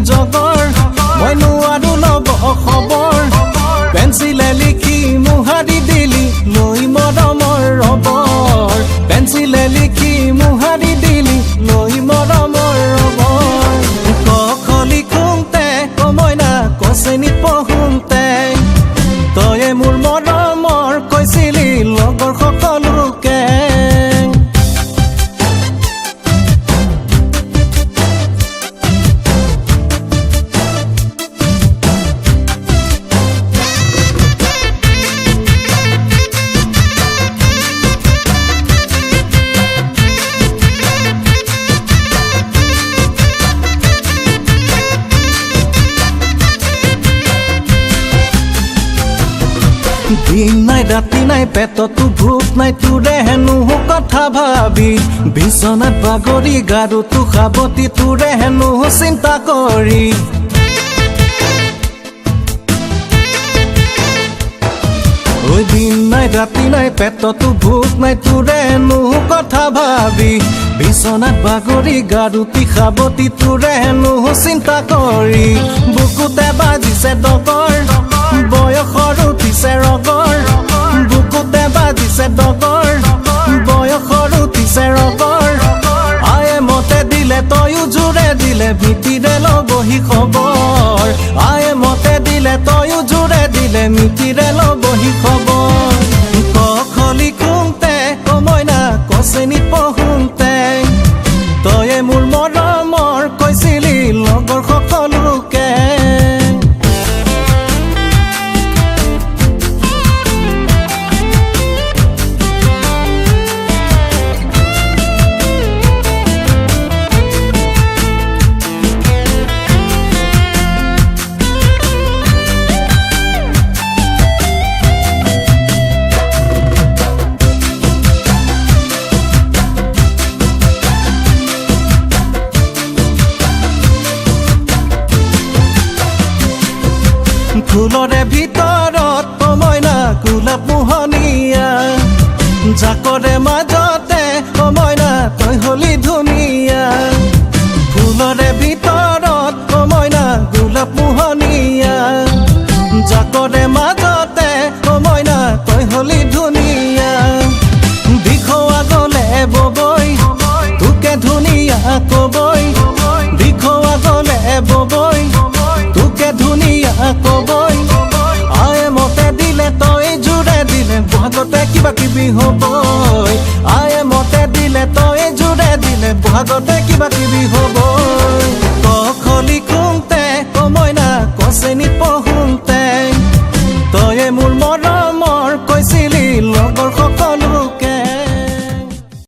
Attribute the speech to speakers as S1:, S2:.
S1: জগৰ মই নোৱাৰো ল'ব খবৰ পেঞ্চিলে লিখি মুহাৰি দিলি লৈ মৰমৰ ৰবৰ পেঞ্চিলে লিখি মুহাৰি দিলি লৈ মৰমৰ ৰবৰ ক খ লিখোঁতে কমইনা কচেনিত পঢ়োঁতে তয়ে মোৰ মৰমৰ কৈছিলি লগৰ সকলোকে দিন নাই ৰাতি নাই পেটতো ভোক নাই তোৰে হেনো কথা ভাবি বিচনাত বাগৰি গাৰুটো সাৱতি তোৰে হেনো চিন্তা কৰি ঐ দিন নাই ৰাতি নাই পেটতো ভোক নাই তোৰে হেনো কথা ভাবি বিচনাত বাগৰি গাৰুটি সাৱতি তোৰে হেনো চিন্তা কৰি বুকুতে বাজিছে ডগৰ বয়সৰ উঠিছে ৰগৰ বুকুতে বাজিছে ডগৰ বয়সৰ উঠিছে ৰগৰ আয়ে মতে দিলে তয়ো জোৰে দিলে মিতিৰে ল'বহি খবৰ আয়ে মতে দিলে তয়ো জোৰে দিলে মিতিৰে ল'বহি খবৰ ক খ লিখোঁতে কমইনা কচেনিত পঢ়োঁতে তয়ে মোৰ মৰমৰ কৈছিলি লগৰ সকলোকে ফুলৰে ভিতৰত কমইনা গোলাপ মোহনীয়া জাকৰে মাজতে কমইনা তই হলি ধুনীয়া ফুলৰে ভিতৰত কমইনা গোলাপ মোহনীয়া জাকৰে মাজতে কমইনা তই হলি ধুনীয়া দিখোৱা গলে ববৈ তোকে ধুনীয়া কবৈ দিখোৱা গলে ববৈ তোকে ধুনীয়া কবৈ আয়ে মতে দিলে তই জোৰে দিলে বহাগতে কিবা কিবি হ'বই আয়ে মতে দিলে তই জোৰে দিলে বহাগতে কিবা কিবি হ'বই ক খ লিখোঁতে কমইনা কচেনিত